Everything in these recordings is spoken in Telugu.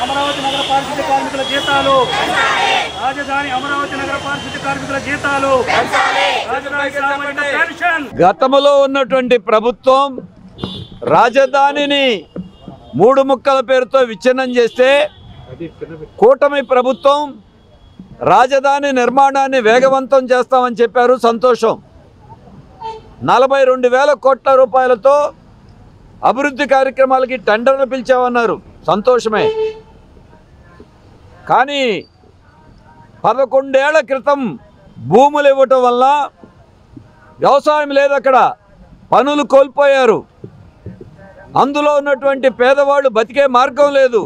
అమరావతి నగర పారిశుద్ధ్య కార్మికుల జీతాలు రాజధాని అమరావతి నగర పారిశుద్ధ్య కార్మికుల జీతాలు గతంలో ఉన్నటువంటి ప్రభుత్వం రాజధానిని 3 ముక్కల పేరుతో విచ్ఛిన్నం చేస్తే కూటమి ప్రభుత్వం రాజధాని నిర్మాణాన్ని వేగవంతం చేస్తామని చెప్పారు. సంతోషం. 42,000 కోట్ల రూపాయలతో అభివృద్ధి కార్యక్రమాలకి టెండర్లు పిలిచామన్నారు. సంతోషమే. కానీ 11 ఏళ్ల క్రితం భూములు ఇవ్వటం వల్ల వ్యవసాయం లేదు, అక్కడ పనులు కోల్పోయారు. అందులో ఉన్నటువంటి పేదవాళ్ళు బతికే మార్గం లేదు.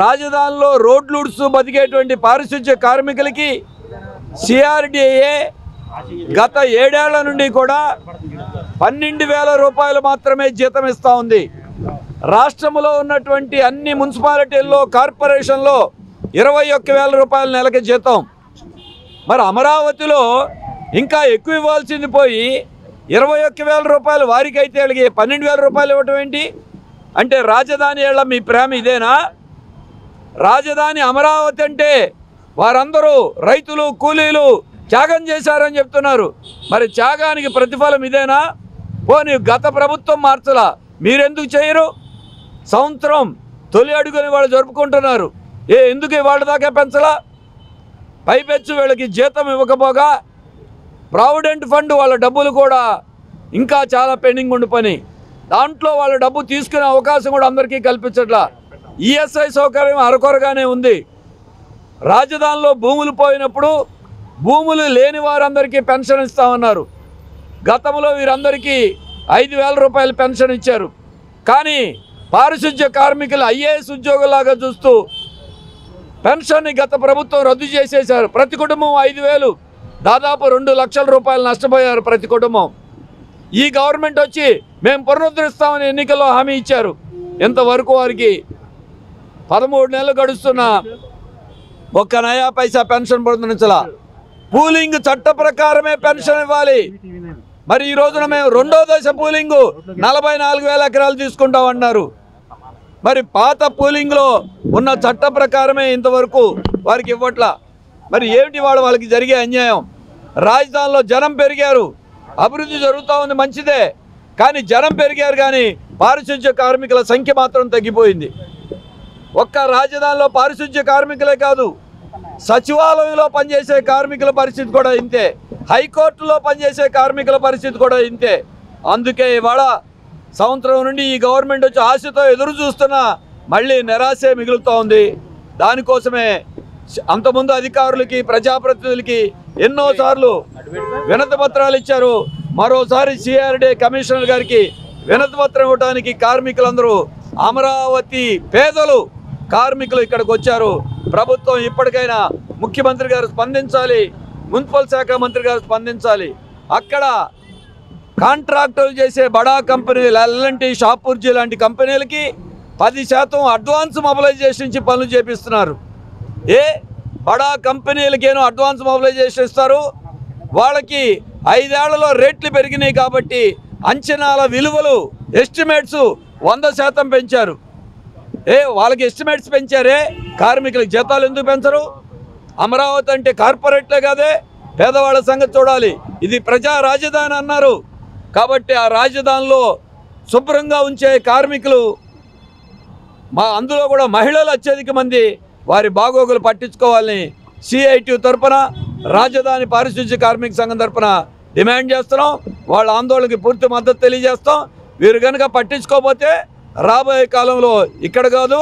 రాజధానిలో రోడ్లు ఉడుస్తూ బతికేటువంటి పారిశుధ్య కార్మికులకి సిఆర్డీఏ గత 7 ఏళ్ల నుండి కూడా 12,000 రూపాయలు మాత్రమే జీతం ఇస్తూ ఉంది. రాష్ట్రంలో ఉన్నటువంటి అన్ని మున్సిపాలిటీల్లో కార్పొరేషన్లో 21,000 రూపాయల నెలకి జీతం. మరి అమరావతిలో ఇంకా ఎక్కువ ఇవ్వాల్సింది పోయి 21,000 రూపాయలు వారికైతే 12,000 రూపాయలు ఇవ్వటం ఏంటి? అంటే రాజధాని ఏళ్ళ మీ ప్రేమ ఇదేనా? రాజధాని అమరావతి అంటే వారందరూ రైతులు కూలీలు త్యాగం చేశారని చెప్తున్నారు. మరి త్యాగానికి ప్రతిఫలం ఇదేనా? పోనీ గత ప్రభుత్వం మార్చలా, మీరెందుకు చేయరు? సంవత్సరం తొలి అడుగుని వాళ్ళు జరుపుకుంటున్నారు. ఎందుకు వాళ్ళ దాకా పెంచలా? పైపెచ్చు వీళ్ళకి జీతం ఇవ్వకపోగా ప్రావిడెంట్ ఫండ్ వాళ్ళ డబ్బులు కూడా ఇంకా చాలా పెండింగ్ ఉండి పని. దాంట్లో వాళ్ళ డబ్బు తీసుకునే అవకాశం కూడా అందరికీ కల్పించట్లా. ఈఎస్ఐ సౌకర్యం అరకొరగానే ఉంది. రాజధానిలో భూములు పోయినప్పుడు భూములు లేని వారందరికీ పెన్షన్ ఇస్తామన్నారు. గతంలో వీరందరికీ 5,000 రూపాయలు పెన్షన్ ఇచ్చారు. కానీ పారిశుధ్య కార్మికులు ఐఏఎస్ ఉద్యోగులాగా చూస్తూ పెన్షన్ని గత ప్రభుత్వం రద్దు చేసేశారు. ప్రతి కుటుంబం 5,000, దాదాపు 2 లక్షల రూపాయలు నష్టపోయారు ప్రతి కుటుంబం. ఈ గవర్నమెంట్ వచ్చి మేము పునరుద్ధరిస్తామని ఎన్నికల్లో హామీ ఇచ్చారు. ఇంతవరకు వారికి 13 నెలలు గడుస్తున్నా ఒక్క నయా పైసా పెన్షన్ పొందనించలా. పూలింగ్ చట్ట ప్రకారమే పెన్షన్ ఇవ్వాలి. మరి ఈ రోజున మేము 2వ దశ పూలింగ్ 44,000 ఎకరాలు తీసుకుంటామన్నారు. మరి పాత పూలింగ్లో ఉన్న చట్ట ప్రకారమే ఇంతవరకు వారికి ఇవ్వట్లా. మరి ఏమిటి వాళ్ళకి జరిగే అన్యాయం? రాజధానిలో జనం పెరిగారు, అభివృద్ధి జరుగుతూ ఉంది, మంచిదే. కానీ జనం పెరిగారు కానీ పారిశుధ్య కార్మికుల సంఖ్య మాత్రం తగ్గిపోయింది. ఒక్క రాజధానిలో పారిశుధ్య కార్మికులే కాదు, సచివాలయంలో పనిచేసే కార్మికుల పరిస్థితి కూడా ఇంతే, హైకోర్టులో పనిచేసే కార్మికుల పరిస్థితి కూడా ఇంతే. అందుకే ఇవాళ సంవత్సరం నుండి ఈ గవర్నమెంట్ వచ్చి ఆశతో ఎదురు చూస్తున్నా మళ్ళీ నిరాశే మిగులుతూ ఉంది. దానికోసమే అంతకుముందు అధికారులకి ప్రజాప్రతినిధులకి ఎన్నోసార్లు వినతి పత్రాలు ఇచ్చారు. మరోసారి సిఆర్డీ కమిషనర్ గారికి వినతి పత్రం ఇవ్వడానికి కార్మికులందరూ అమరావతి పేదలు కార్మికులు ఇక్కడికి వచ్చారు. ప్రభుత్వం ఇప్పటికైనా ముఖ్యమంత్రి గారు స్పందించాలి, మున్సిపల్ శాఖ మంత్రి గారు స్పందించాలి. అక్కడ కాంట్రాక్టులు చేసే బడా కంపెనీలు ఎల్ఎన్టీ, షాపూర్జీ లాంటి కంపెనీలకి 10% అడ్వాన్స్ మొబిలైజేషన్ ఇచ్చి పనులు చేపిస్తున్నారు. బడా కంపెనీలకేనో అడ్వాన్స్ మొబిలైజేషన్ ఇస్తారు, వాళ్ళకి 5 ఏళ్లలో రేట్లు పెరిగినాయి కాబట్టి అంచనాల విలువలు ఎస్టిమేట్స్ 100% పెంచారు. వాళ్ళకి ఎస్టిమేట్స్ పెంచారే, కార్మికులకు జీతాలు ఎందుకు పెంచరు? అమరావతి అంటే కార్పొరేట్లే కాదే, పేదవాళ్ళ సంగతి చూడాలి. ఇది ప్రజా రాజధాని అన్నారు కాబట్టి ఆ రాజధానిలో శుభ్రంగా ఉంచే కార్మికులు, అందులో కూడా మహిళలు అత్యధిక మంది, వారి బాగోగులు పట్టించుకోవాలని సిఐటి తరపున రాజధాని పారిశుధ్య కార్మిక సంఘం తరపున డిమాండ్ చేస్తున్నాం. వాళ్ళ ఆందోళనకి పూర్తి మద్దతు తెలియజేస్తాం. వీరు కనుక పట్టించుకోకపోతే రాబోయే కాలంలో ఇక్కడ కాదు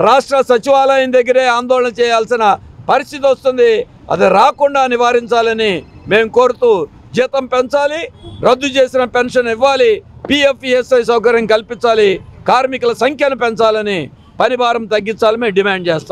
రాష్ట్ర సచివాలయం దగ్గరే ఆందోళన చేయాల్సిన పరిస్థితి వస్తుంది. అది రాకుండా నివారించాలని మేము కోరుతూ జీతం పెంచాలి, రద్దు చేసిన పెన్షన్ ఇవ్వాలి, పిఎఫ్ ఈఎస్ఐ సౌకర్యం కల్పించాలి, కార్మికుల సంఖ్యను పెంచాలని, పని భారం తగ్గించాలని మేము డిమాండ్ చేస్తాం.